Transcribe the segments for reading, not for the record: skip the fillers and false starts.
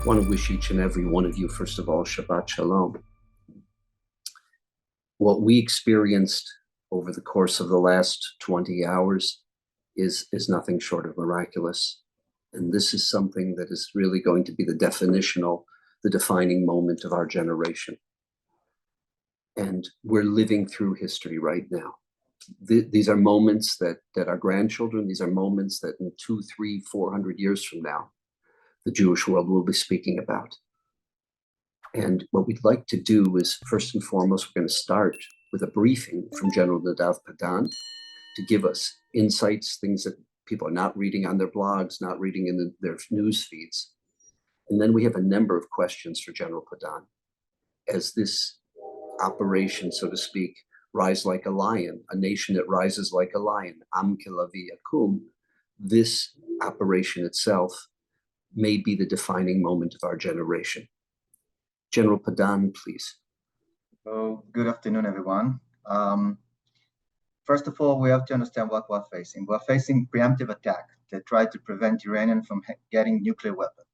I want to wish each and every one of you, first of all, Shabbat Shalom. What we experienced over the course of the last 20 hours is nothing short of miraculous. And this is something that is really going to be the defining moment of our generation. And we're living through history right now. These are moments that our grandchildren, these are moments that in 200, 300, 400 years from now, the Jewish world will be speaking about. And what we'd like to do is, first and foremost, we're going to start with a briefing from General Nadav Padan to give us insights, things that people are not reading on their blogs, not reading in their news feeds. And then we have a number of questions for General Padan. As this operation, so to speak, Rise Like a Lion, a nation that rises like a lion, Am Kelavi Akum, this operation itself may be the defining moment of our generation. General Padan, please. So, good afternoon, everyone. First of all, we have to understand what we're facing. We're facing preemptive attack that try to prevent Iranian from getting nuclear weapons,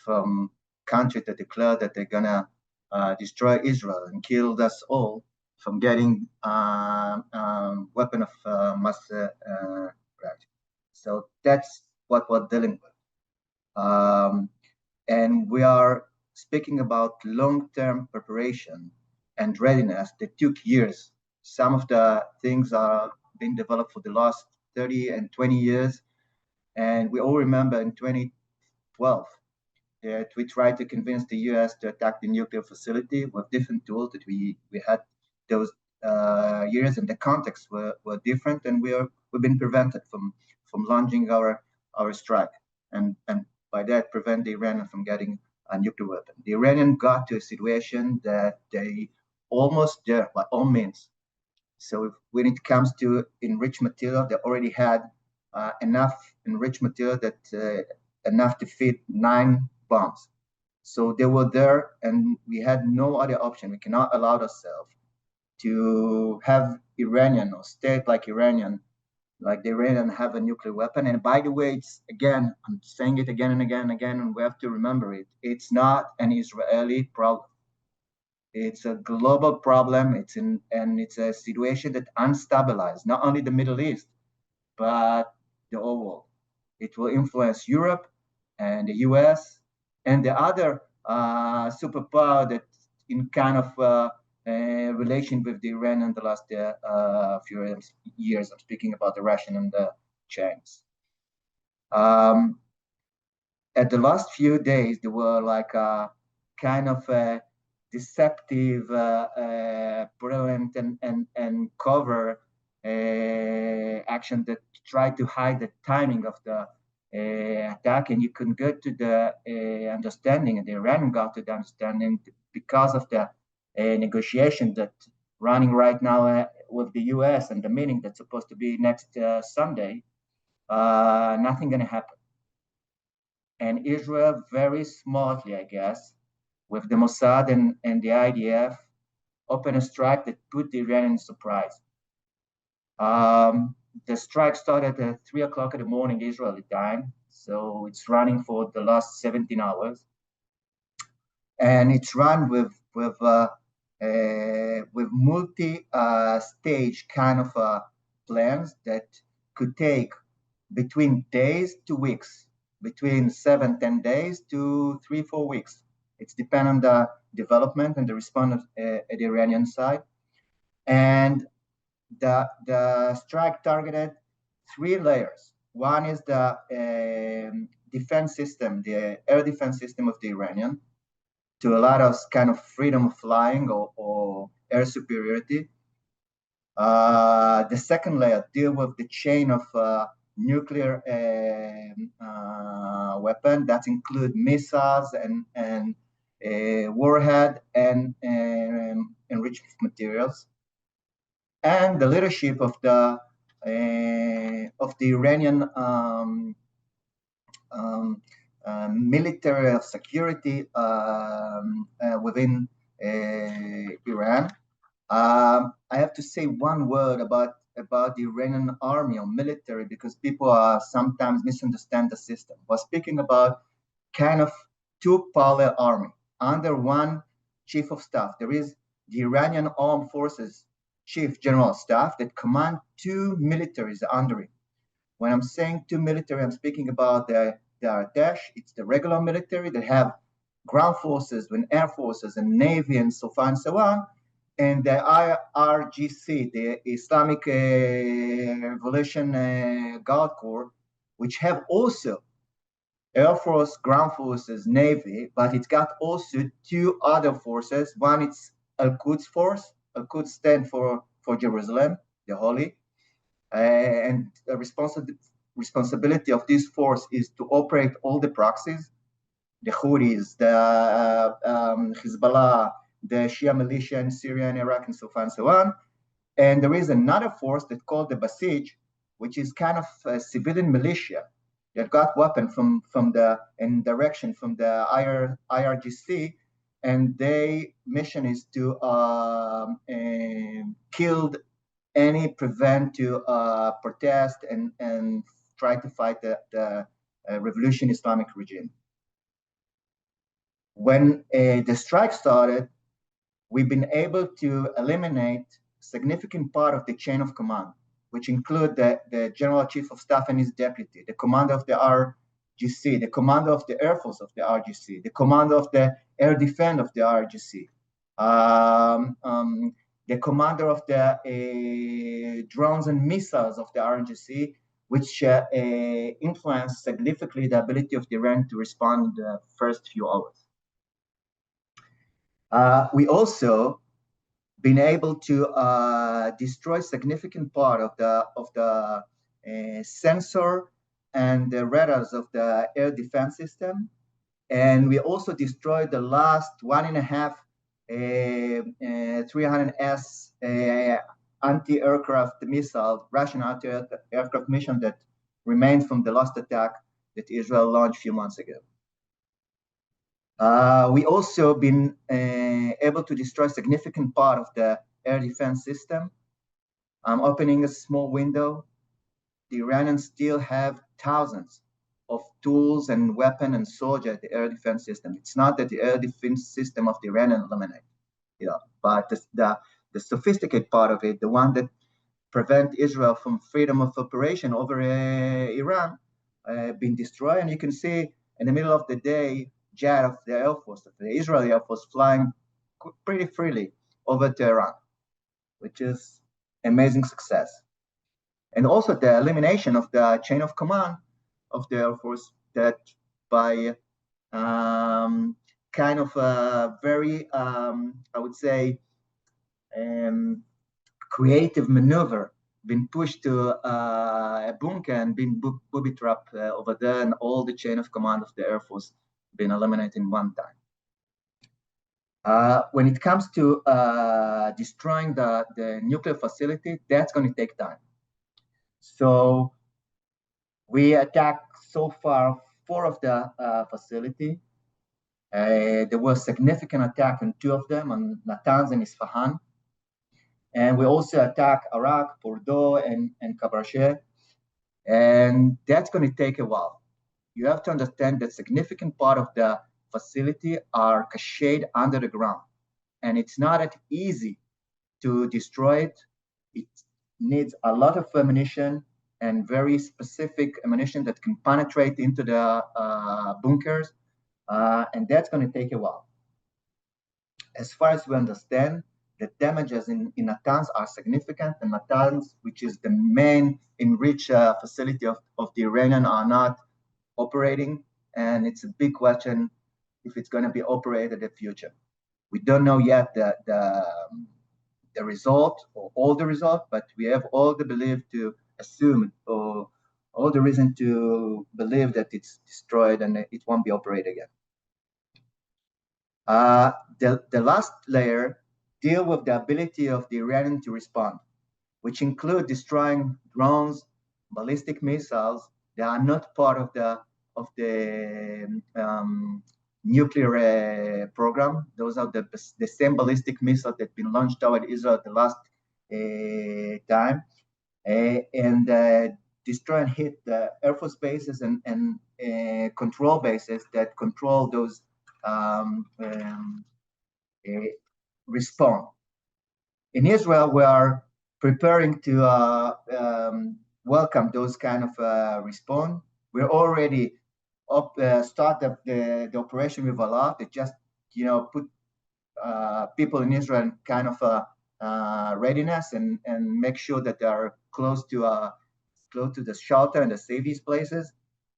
from countries that declare that they're gonna destroy Israel and kill us all, from getting weapon of mass production. So that's what we're dealing with. And we are speaking about long-term preparation and readiness that took years. Some of the things are being developed for the last 30 and 20 years. And we all remember in 2012 that we tried to convince the US to attack the nuclear facility with different tools that we had those years, and the contexts were different, and we've been prevented from launching our strike, and by that prevent the Iranian from getting a nuclear weapon. The Iranian got to a situation that they almost there by all means. So when it comes to enriched material, they already had enough enriched material that enough to fit 9 bombs. So they were there, and we had no other option. We cannot allow ourselves to have Iranian or state like the Iranian have a nuclear weapon. And by the way, it's again, I'm saying it again and again and again, and we have to remember it. It's not an Israeli problem. It's a global problem. And it's a situation that unstabilized not only the Middle East, but the whole world. It will influence Europe and the US and the other superpower that in kind of relation with the Iran in the last few years. I'm speaking about the Russian and the Chinese. At the last few days, there were like a kind of a deceptive, brilliant and cover action that tried to hide the timing of the attack, and you can get to the understanding, and the Iranian got to the understanding because of the negotiation that running right now with the US and the meeting that's supposed to be next Sunday, nothing gonna happen. And Israel very smartly, I guess, with the Mossad and the IDF, opened a strike that put the Iranian in surprise. The strike started at 3 o'clock in the morning Israeli time, so it's running for the last 17 hours. And it's run with multi-stage kind of plans that could take between days to weeks, between 7-10 days to 3-4 weeks. It's dependent on the development and the response at the Iranian side. And the strike targeted 3 layers. One is the defense system, the air defense system of the Iranian, to allow us kind of freedom of flying or air superiority. The second layer deal with the chain of nuclear weapon that include missiles and warhead and enriched materials, and the leadership of the Iranian military security within Iran. I have to say one word about the Iranian army or military, because people sometimes misunderstand the system. We're speaking about kind of two parallel armies under one chief of staff. There is the Iranian Armed Forces Chief General of Staff that command two militaries under it. When I'm saying two military, I'm speaking about the Artesh. It's the regular military that have ground forces and air forces and navy and so on and so on. And the IRGC, the Islamic Revolution Guard Corps, which have also Air Force, ground forces, navy, but it's got also two other forces. One is Al-Quds Force. Al-Quds stand for Jerusalem, the Holy. And the responsibility of this force is to operate all the proxies, the Houthis, the Hezbollah, the Shia militia in Syria and Iraq, and so on and so on. And there is another force that's called the Basij, which is kind of a civilian militia that got weapons from the direction from the IRGC, and their mission is to kill prevent to protest and try to fight the revolution Islamic regime. When the strike started, we've been able to eliminate a significant part of the chain of command, which include the General Chief of Staff and his deputy, the commander of the RGC, the commander of the Air Force of the RGC, the commander of the Air Defense of the RGC, the commander of the drones and missiles of the RGC, which influenced significantly the ability of the Iran to respond in the first few hours. We also been able to destroy significant part of the sensor and the radars of the air defense system, and we also destroyed the last 1.5 300S anti-aircraft missile, Russian anti-aircraft mission that remained from the last attack that Israel launched a few months ago. We also been able to destroy a significant part of the air defense system. I'm opening a small window. The Iranians still have thousands of tools and weapons and soldiers at the air defense system. It's not that the air defense system of the Iranian eliminated, but the sophisticated part of it, the one that prevent Israel from freedom of operation over Iran, been destroyed. And you can see in the middle of the day, jet of the Air Force, of the Israeli Air Force, flying pretty freely over Tehran, which is amazing success. And also the elimination of the chain of command of the Air Force, that by kind of a very, I would say, creative maneuver, been pushed to a bunker and been booby trapped over there, and all the chain of command of the Air Force been eliminated in one time. When it comes to destroying the nuclear facility, that's going to take time. So we attacked so far 4 of the facility. There was significant attack on 2 of them, on Natanz and Isfahan. And we also attacked Arak, Fordo, and Kabarsheh. And that's going to take a while. You have to understand that significant part of the facility are cached under the ground. And it's not that easy to destroy it. It needs a lot of ammunition and very specific ammunition that can penetrate into the bunkers. And that's going to take a while. As far as we understand, the damages in Natanz are significant, and Natanz, which is the main enriched facility of the Iranian, are not operating, and it's a big question if it's going to be operated in the future. We don't know yet the result or all the result, but we have all the belief to assume or all the reason to believe that it's destroyed and it won't be operated again. The last layer deal with the ability of the Iranian to respond, which include destroying drones, ballistic missiles. They are not part of the nuclear program. Those are the same ballistic missiles that have been launched toward Israel the last time, and destroy and hit the Air Force bases and control bases that control those respond. In Israel, we are preparing to welcome those kind of response. We're already start the operation with Allah. They just put people in Israel in kind of readiness and make sure that they are close to the shelter and the safest places.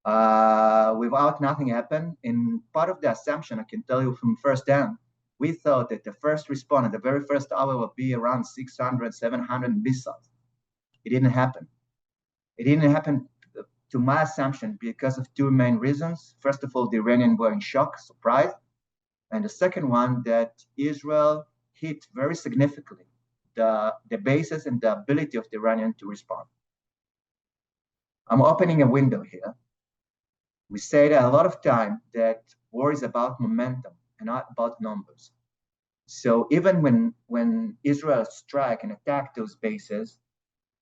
Without nothing happen. In part of the assumption, I can tell you from first hand, we thought that the first response at the very first hour would be around 600, 700 missiles. It didn't happen. It didn't happen to my assumption because of two main reasons. First of all, the Iranians were in shock, surprised. And the second one, that Israel hit very significantly the basis and the ability of the Iranian to respond. I'm opening a window here. We say that a lot of time that war is about momentum and not about numbers. So even when Israel strike and attack those bases,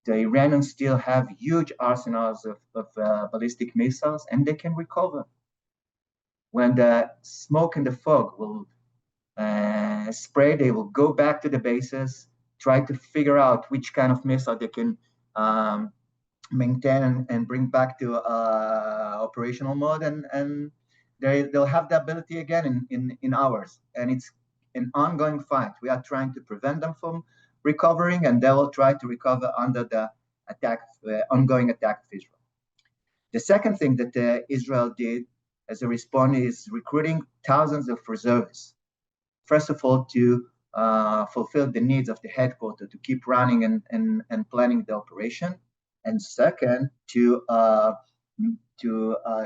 the Iranians still have huge arsenals of ballistic missiles, and they can recover. When the smoke and the fog will spray, they will go back to the bases, try to figure out which kind of missile they can maintain and bring back to operational mode, and they'll have the ability again in hours. And it's an ongoing fight. We are trying to prevent them from recovering, and they will try to recover under the ongoing attack of Israel. The second thing that Israel did as a response is recruiting thousands of reservists. First of all, to fulfill the needs of the headquarters, to keep running and planning the operation. And second, to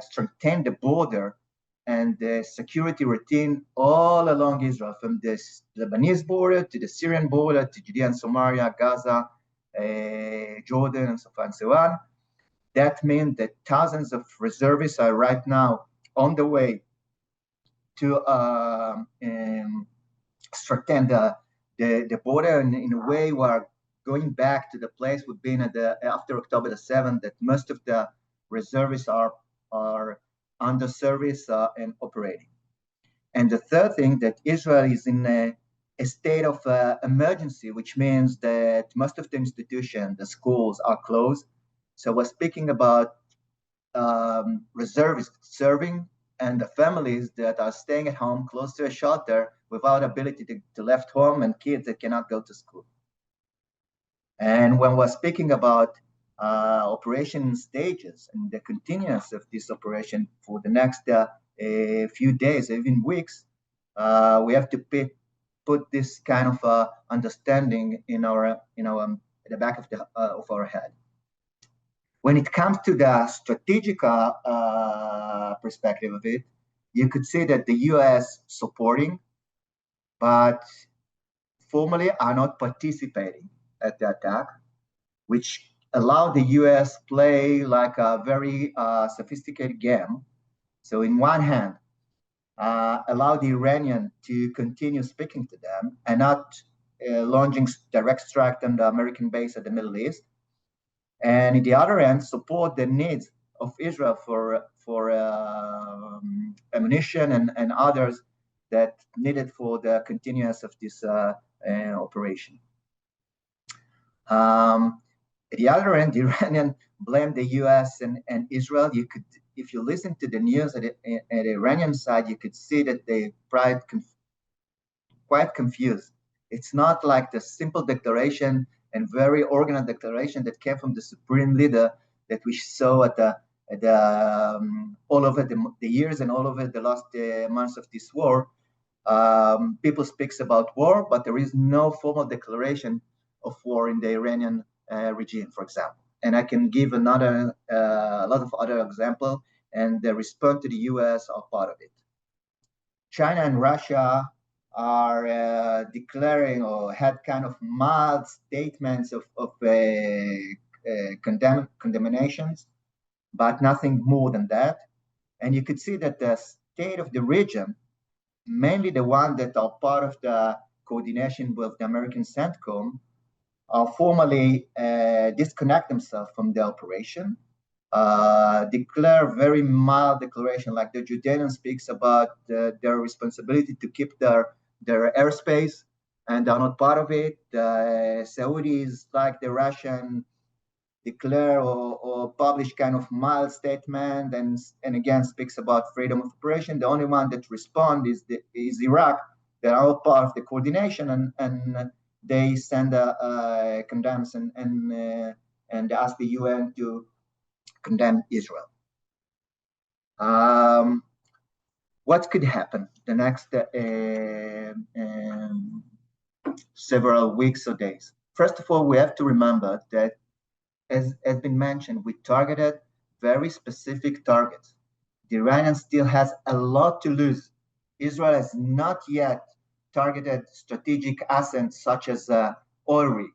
strengthen the border and the security routine all along Israel, from the Lebanese border to the Syrian border to Judea and Samaria, Gaza, Jordan, and so on and so on. That means that thousands of reservists are right now on the way to strengthen the border, and in a way we're going back to the place we've been at after October the 7th, that most of the reservists are under service and operating. And the third thing, that Israel is in a state of emergency, which means that most of the institutions, the schools, are closed. So we're speaking about reservists serving and the families that are staying at home close to a shelter without ability to left home, and kids that cannot go to school. And when we're speaking about operation stages and the continuance of this operation for the next few days, even weeks, we have to put this kind of understanding in the back of our head. When it comes to the strategic perspective of it, you could see that the U.S. supporting, but formally are not participating at the attack, which allow the U.S. play like a very sophisticated game. So in one hand, allow the Iranian to continue speaking to them and not launching direct strike on the American base at the Middle East. And in the other end, support the needs of Israel for ammunition and others that needed for the continuance of this operation. At the other end, the Iranian blamed the U.S. and Israel. You could, if you listen to the news at the Iranian side, you could see that they quite confused. It's not like the simple declaration and very organized declaration that came from the supreme leader that we saw at all over the years and all over the last months of this war. People speaks about war, but there is no formal declaration of war in the Iranian regime, for example. And I can give a lot of other examples, and the response to the U.S. are part of it. China and Russia are declaring or had kind of mild statements of condemnations, but nothing more than that. And you could see that the state of the region, mainly the one that are part of the coordination with the American CENTCOM, formally disconnect themselves from the operation. declare very mild declaration, like the Jordanian speaks about their responsibility to keep their airspace, and they're not part of it. Saudis, like the Russian, declare or publish kind of mild statement, and again speaks about freedom of operation. The only one that respond is Iraq. They are all part of the coordination, and they send a condemns and ask the UN to condemn Israel. What could happen the next several weeks or days? First of all, we have to remember that, as has been mentioned, we targeted very specific targets. The Iranian still has a lot to lose. Israel has not yet targeted strategic assets such as oil rig,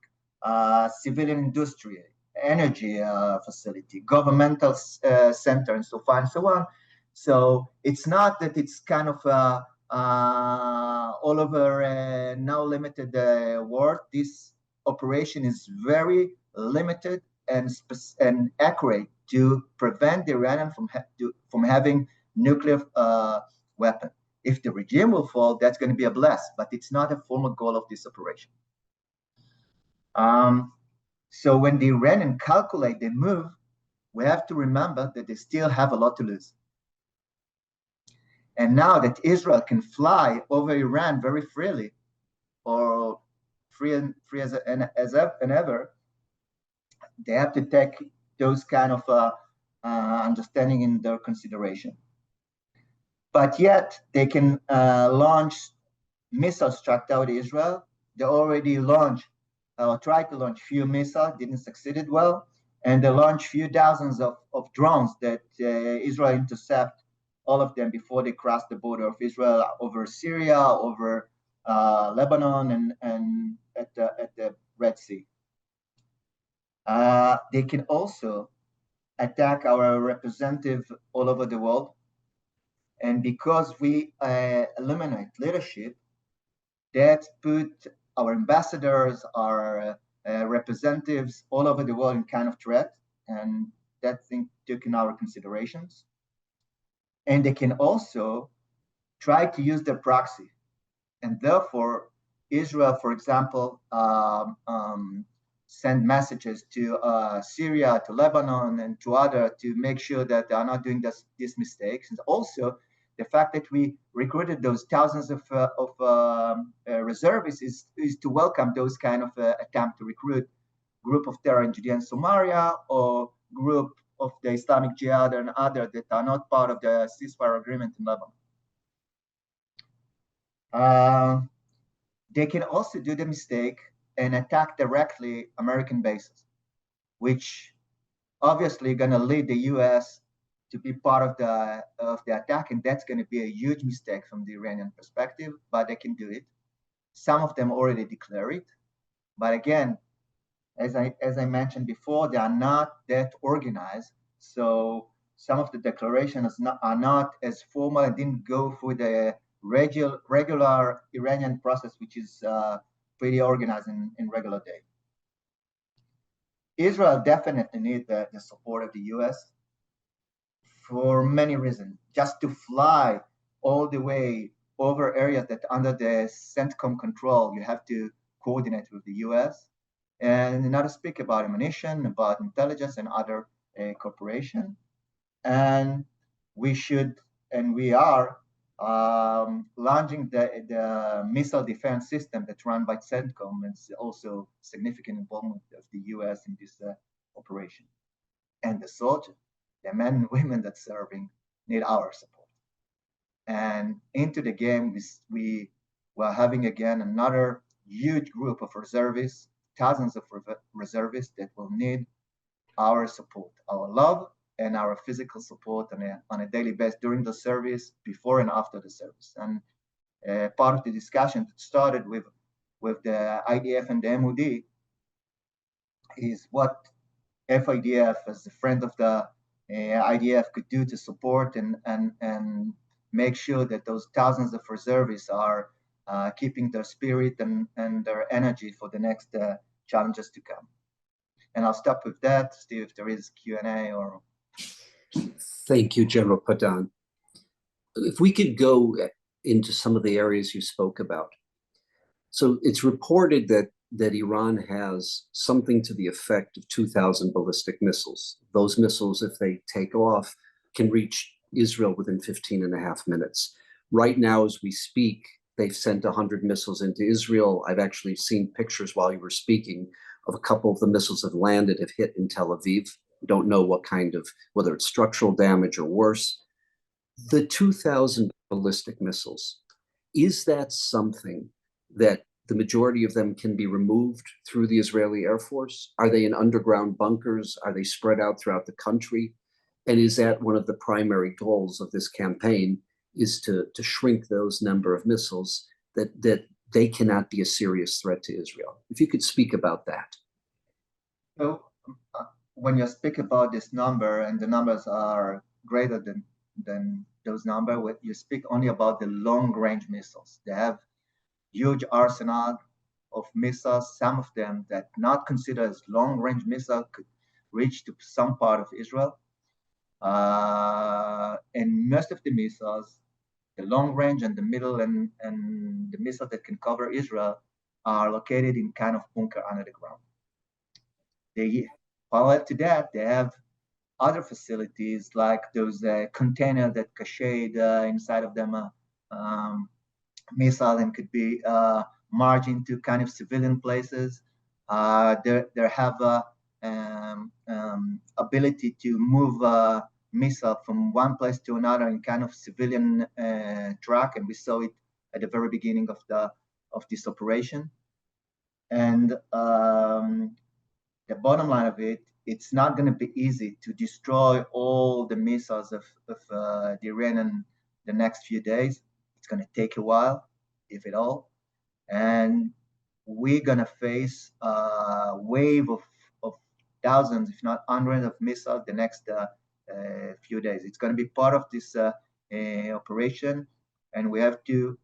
civilian industry, energy facility, governmental center, and so on and so on. So it's not that it's kind of all over now limited world. This operation is very limited and accurate to prevent the Iranian from having nuclear weapon. If the regime will fall, that's going to be a blast, but it's not a formal goal of this operation. So when the Iranians calculate their move, we have to remember that they still have a lot to lose. And now that Israel can fly over Iran very freely, or free as ever, they have to take those kind of understanding in their consideration. But yet they can launch missiles tracked out Israel. They already launched, tried to launch few missiles, didn't succeeded well, and they launched few dozens of drones that Israel intercept, all of them before they cross the border of Israel over Syria, over Lebanon, and at the Red Sea. They can also attack our representative all over the world. And because we eliminate leadership, that put our ambassadors, our representatives all over the world in kind of threat. And that thing took in our considerations. And they can also try to use their proxy. And therefore, Israel, for example, send messages to Syria, to Lebanon, and to others to make sure that they are not doing these mistakes. And also, the fact that we recruited those thousands of reservists is to welcome those kind of attempt to recruit group of terror in Judea and Samaria, or group of the Islamic Jihad and others that are not part of the ceasefire agreement in Lebanon. They can also do the mistake and attack directly American bases, which obviously going to lead the U.S. to be part of the attack, and that's going to be a huge mistake from the Iranian perspective. But they can do it. Some of them already declare it, but again, as I mentioned before, they are not that organized. So some of the declarations are not as formal and didn't go through the regular Iranian process, which is pretty organized in regular day. Israel definitely needs the support of the US for many reasons. Just to fly all the way over areas that under the CENTCOM control, you have to coordinate with the US. And not to speak about ammunition, about intelligence and other cooperation. And we should, and we are launching the missile defense system that's run by CENTCOM. It's also significant involvement of the US in this operation. And the soldiers, the men and women that serving, need our support. And into the game, we were having again another huge group of reservists, thousands of reservists that will need our support, our love, and our physical support on a daily basis during the service, before and after the service. And part of the discussion that started with the IDF and the MOD is what FIDF, as a friend of the IDF, could do to support and make sure that those thousands of reservists are keeping their spirit and their energy for the next challenges to come. And I'll stop with that. Steve, if there is Q&A or Thank you, General Padan. If we could go into some of the areas you spoke about. So it's reported that Iran has something to the effect of 2,000 ballistic missiles. Those missiles, if they take off, can reach Israel within 15 and a half minutes. Right now, as we speak, they've sent 100 missiles into Israel. I've actually seen pictures while you were speaking of a couple of the missiles have landed, have hit in Tel Aviv. We don't know what kind of, whether it's structural damage or worse. The 2,000 ballistic missiles, is that something that the majority of them can be removed through the Israeli Air Force? Are they in underground bunkers? Are they spread out throughout the country? And is that one of the primary goals of this campaign, is to shrink those number of missiles that they cannot be a serious threat to Israel? If you could speak about that. So when you speak about this number, and the numbers are greater than those numbers, you speak only about the long-range missiles. They have huge arsenal of missiles. Some of them that not considered as long-range missile could reach to some part of Israel. And most of the missiles, the long range and the middle and the missiles that can cover Israel, are located in kind of bunker under the ground. Parallel to that, they have other facilities like those containers that cached inside of them missile and could be merged into kind of civilian places. They have ability to move missile from one place to another in kind of civilian track, and we saw it at the very beginning of this operation. And the bottom line of it, it's not going to be easy to destroy all the missiles of the Iranian the next few days. It's going to take a while, if at all. And we're going to face a wave of thousands, if not hundreds of missiles the next few days. It's going to be part of this operation. And we have to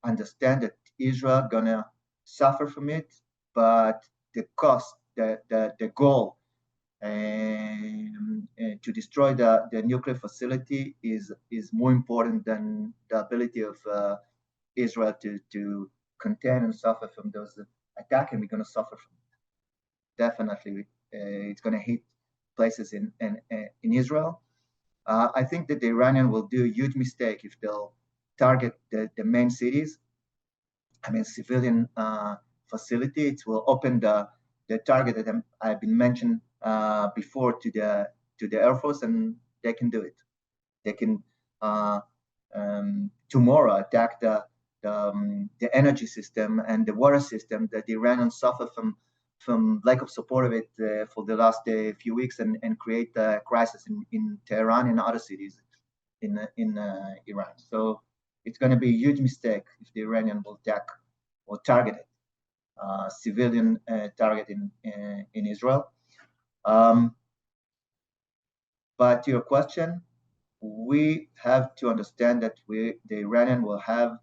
understand that Israel going to suffer from it, but the cost, the goal to destroy the nuclear facility is more important than the ability of Israel to contain and suffer from those attacks, and we're going to suffer from it. Definitely, it's going to hit places in Israel. I think that the Iranian will do a huge mistake if they'll target the main cities. I mean, civilian facility. It will open the target that I've been mentioned before to the Air Force, and they can do it. They can tomorrow attack the energy system and the water system that the Iranians suffer from lack of support of it for the last few weeks, and create a crisis in Tehran and other cities in Iran. So it's going to be a huge mistake if the Iranian will attack or target it. Civilian target in Israel. But to your question, we have to understand that the Iranian will have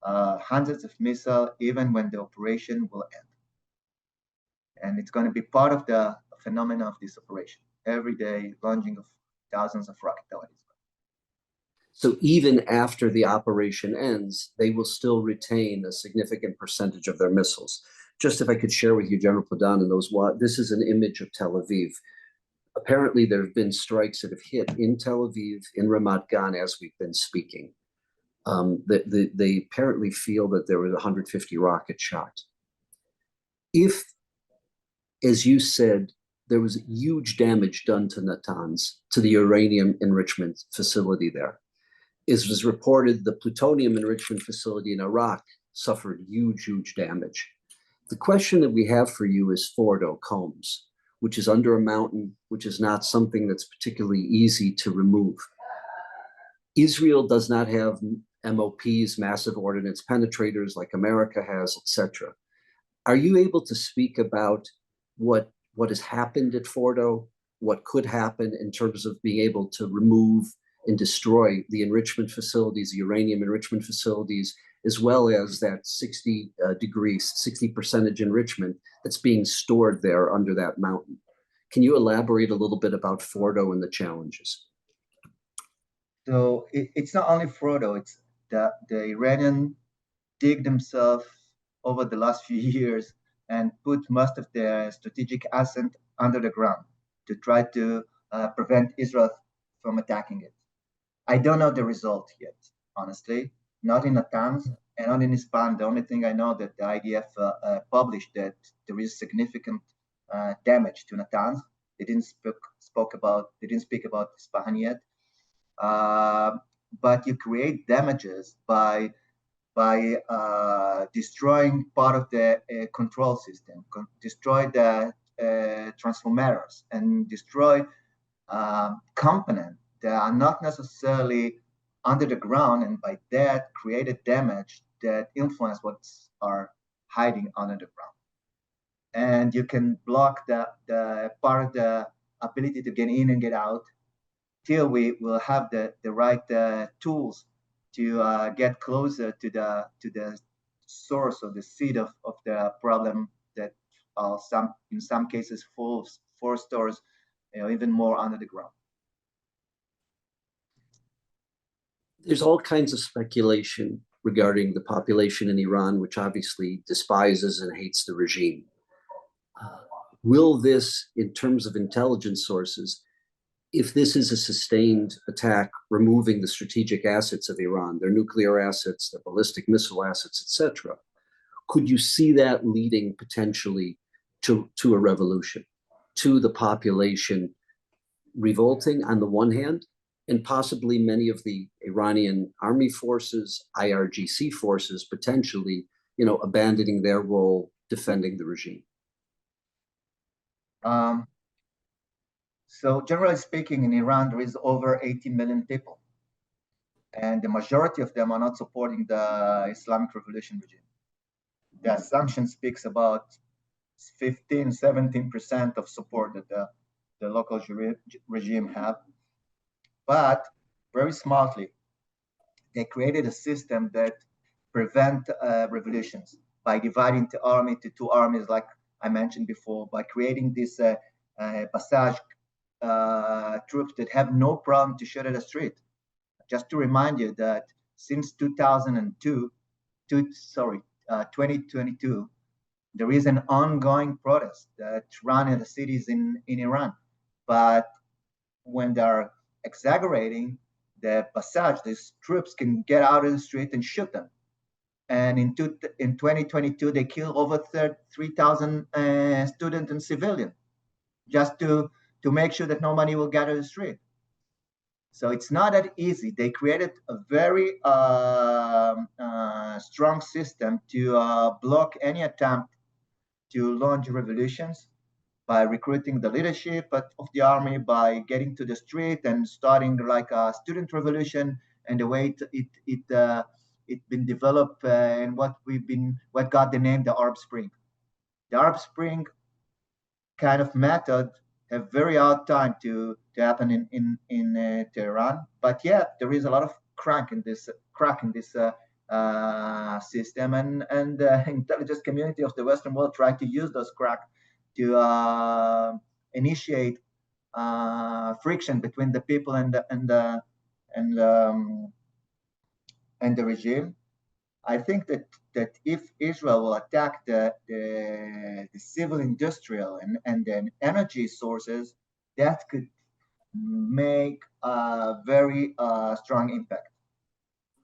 hundreds of missiles even when the operation will end. And it's going to be part of the phenomena of this operation. Every day, launching of thousands of rocket to Israel. So even after the operation ends, they will still retain a significant percentage of their missiles. Just if I could share with you, General Padan, and those, this is an image of Tel Aviv. Apparently, there have been strikes that have hit in Tel Aviv, in Ramat Gan, as we've been speaking. They apparently feel that there was 150 rocket shot. If, as you said, there was huge damage done to Natanz, to the uranium enrichment facility there. As was reported, the plutonium enrichment facility in Iraq suffered huge damage. The question that we have for you is Fordo, Combs, which is under a mountain, which is not something that's particularly easy to remove. Israel does not have MOPs, massive ordnance penetrators, like America has, etc. Are you able to speak about what has happened at Fordo, what could happen in terms of being able to remove and destroy the enrichment facilities, the uranium enrichment facilities, as well as that 60% enrichment that's being stored there under that mountain? Can you elaborate a little bit about Fordo and the challenges? So it's not only Fordo, it's the Iranian dig themselves over the last few years and put most of their strategic asset under the ground to try to prevent Israel from attacking it. I don't know the result yet, honestly. Not in Natanz and not in Ispan. The only thing I know that the IDF published that there is significant damage to Natanz. They didn't speak about Isfahan yet. But you create damages by destroying part of the control system, destroy the transformers, and destroy components that are not necessarily under the ground, and by that created damage that influence what's are hiding under the ground. And you can block the part of the ability to get in and get out till we will have the right tools to get closer to the source or the seed of the problem that in some cases four stores even more under the ground. There's all kinds of speculation regarding the population in Iran, which obviously despises and hates the regime. Will this, in terms of intelligence sources, if this is a sustained attack, removing the strategic assets of Iran, their nuclear assets, their ballistic missile assets, etc., could you see that leading potentially to a revolution, to the population revolting on the one hand, and possibly many of the Iranian army forces, IRGC forces, potentially, abandoning their role defending the regime? So generally speaking, in Iran, there is over 80 million people. And the majority of them are not supporting the Islamic Revolution regime. The assumption speaks about 15, 17% of support that the local regime have. But very smartly, they created a system that prevent revolutions by dividing the army to two armies, like I mentioned before, by creating this passage troops that have no problem to shoot at the street. Just to remind you that since 2022, there is an ongoing protest that run in the cities in Iran. But when they're exaggerating the passage, these troops can get out of the street and shoot them. And in 2022, they killed over 3,000 students and civilians just to make sure that nobody will gather the street. So it's not that easy. They created a very strong system to block any attempt to launch revolutions by recruiting the leadership of the army, by getting to the street and starting like a student revolution, and the way it been developed and what got the name the Arab Spring. The Arab Spring kind of method have very hard time to happen in Tehran, but yeah, there is a lot of crack in this system, and the intelligence community of the Western world try to use those crack to initiate friction between the people and the regime. I think that if Israel will attack the civil industrial and then energy sources, that could make a very strong impact.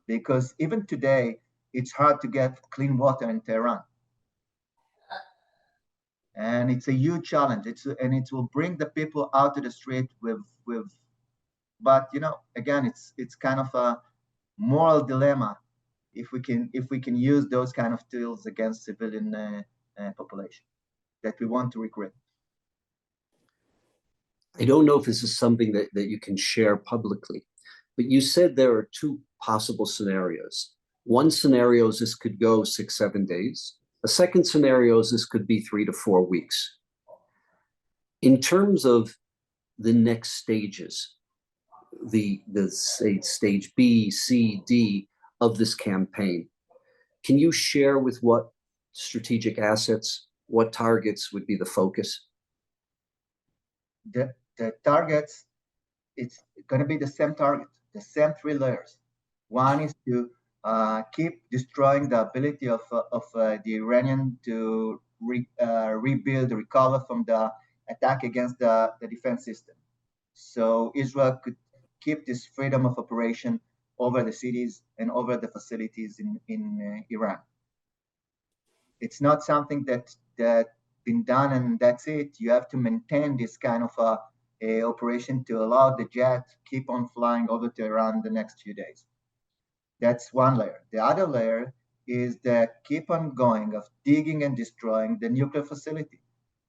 Because even today, it's hard to get clean water in Tehran. And it's a huge challenge. And it will bring the people out to the street but again, it's kind of a moral dilemma if we can use those kind of tools against civilian population that we want to recruit. I don't know if this is something that you can share publicly, but you said there are two possible scenarios. One scenario is this could go 6-7 days. A second scenario is this could be 3 to 4 weeks. In terms of the next stages, the stage B, C, D of this campaign, can you share with what strategic assets, what targets would be the focus? the targets, it's going to be the same target, the same three layers. One is to keep destroying the ability of the Iranian to rebuild, recover from the attack against the defense system. So Israel could keep this freedom of operation over the cities and over the facilities in Iran. It's not something that been done and that's it. You have to maintain this kind of a operation to allow the jet keep on flying over to Iran the next few days. That's one layer. The other layer is the keep on going of digging and destroying the nuclear facility.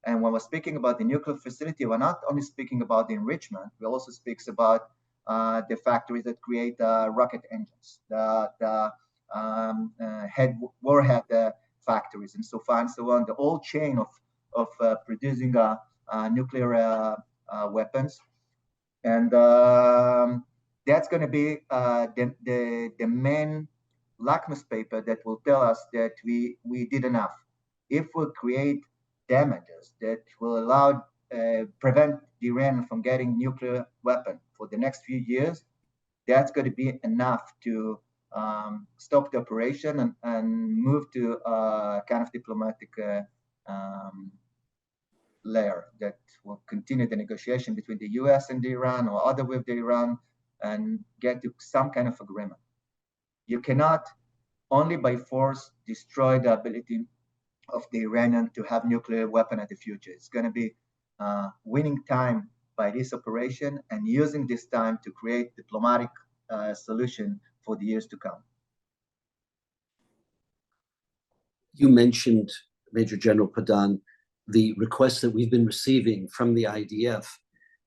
And when we're speaking about the nuclear facility, we're not only speaking about the enrichment, we also speaks about the factories that create rocket engines, the warhead factories, and so far and so on, the whole chain of producing nuclear weapons. And that's going to be the main lakmus paper that will tell us that we did enough. If we create damages that will allow prevent Iran from getting nuclear weapon for the next few years, that's going to be enough to stop the operation and move to a kind of diplomatic layer that will continue the negotiation between the US and Iran or other with the Iran and get to some kind of agreement. You cannot only by force destroy the ability of the Iranian to have nuclear weapon in the future. It's going to be winning time by this operation and using this time to create diplomatic solution for the years to come. You mentioned, Major General Padan, the requests that we've been receiving from the IDF.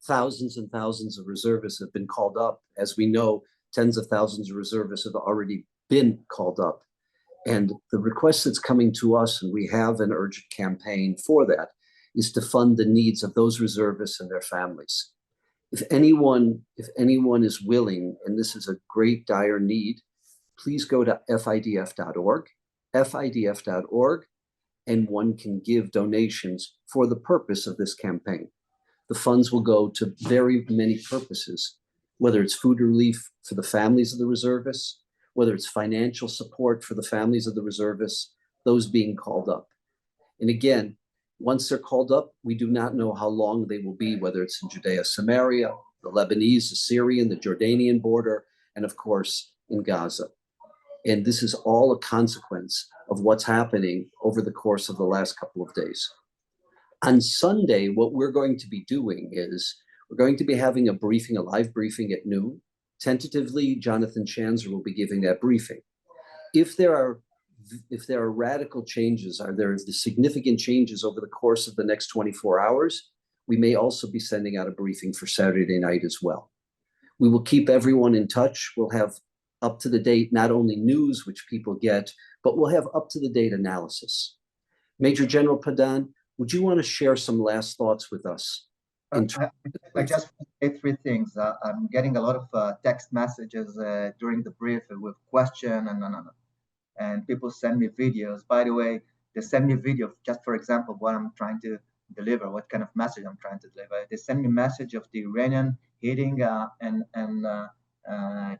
Thousands and thousands of reservists have been called up. As we know, tens of thousands of reservists have already been called up. And the request that's coming to us, and we have an urgent campaign for that, is to fund the needs of those reservists and their families. If anyone is willing, and this is a great dire need, please go to FIDF.org, FIDF.org, and one can give donations for the purpose of this campaign. The funds will go to very many purposes, whether it's food relief for the families of the reservists, whether it's financial support for the families of the reservists, those being called up. And again, once they're called up, we do not know how long they will be, whether it's in Judea, Samaria, the Lebanese, the Syrian, the Jordanian border, and of course, in Gaza. And this is all a consequence of what's happening over the course of the last couple of days. On Sunday, what we're going to be doing is we're going to be having a briefing, a live briefing at noon. Tentatively, Jonathan Chanzer will be giving that briefing. If there are radical changes, are there the significant changes over the course of the next 24 hours, we may also be sending out a briefing for Saturday night as well. We will keep everyone in touch. We'll have up-to-the-date, not only news, which people get, but we'll have up-to-the-date analysis. Major General Padan, would you want to share some last thoughts with us? I just say three things. I'm getting a lot of text messages during the brief with question and people send me videos. By the way, they send me video just for example what I'm trying to deliver, what kind of message I'm trying to deliver. They send me message of the Iranian hitting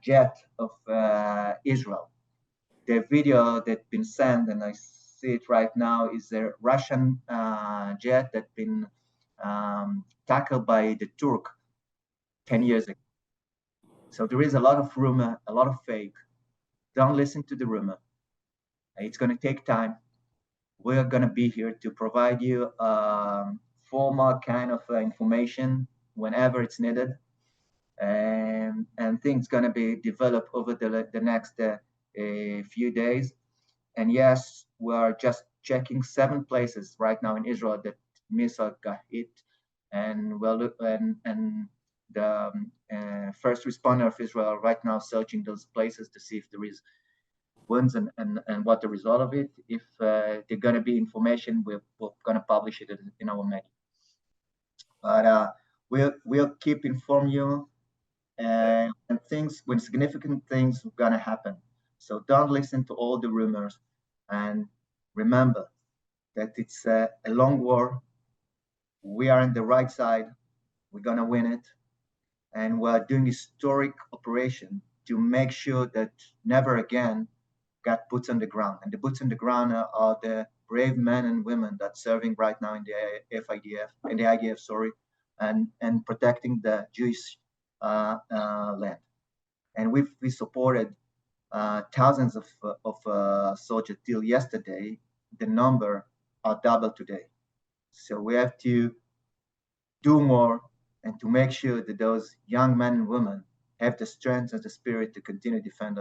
jet of Israel. The video that's been sent, and I see it right now, is a Russian jet that's been tackled by the Turk 10 years ago. So there is a lot of rumor, a lot of fake. Don't listen to the rumor. It's going to take time. We're going to be here to provide you formal kind of information whenever it's needed. And things going to be developed over the next few days. And yes, we are just checking 7 places right now in Israel that missile got hit. And the first responder of Israel right now searching those places to see if there is wounds and what the result of it. If there's going to be information, we're going to publish it in our media. But we'll keep inform you and things when significant things are going to happen. So don't listen to all the rumors and remember that it's a long war. We are on the right side. We're gonna win it. And we're doing historic operation to make sure that never again got boots on the ground. And the boots on the ground are the brave men and women that's serving right now in the FIDF, in the IDF, sorry, and protecting the Jewish land. And we supported thousands of soldiers till yesterday. The number are double today. So we have to do more and to make sure that those young men and women have the strength and the spirit to continue to defend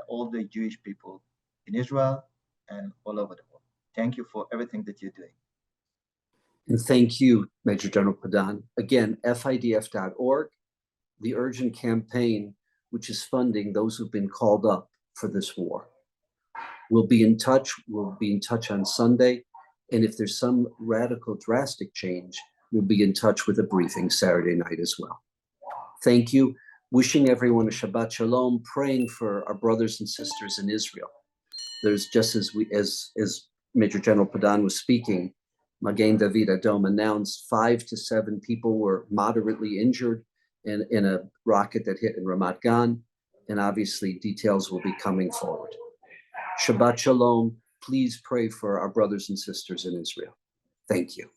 all the Jewish people in Israel and all over the world. Thank you for everything that you're doing. And thank you, Major General Padan. Again, FIDF.org, the urgent campaign, which is funding those who've been called up for this war. We'll be in touch. We'll be in touch on Sunday. And if there's some radical, drastic change, we'll be in touch with a briefing Saturday night as well. Thank you. Wishing everyone a Shabbat Shalom, praying for our brothers and sisters in Israel. There's just as Major General Padan was speaking, Magen David Adom announced 5 to 7 people were moderately injured in a rocket that hit in Ramat Gan, and obviously details will be coming forward. Shabbat Shalom. Please pray for our brothers and sisters in Israel. Thank you.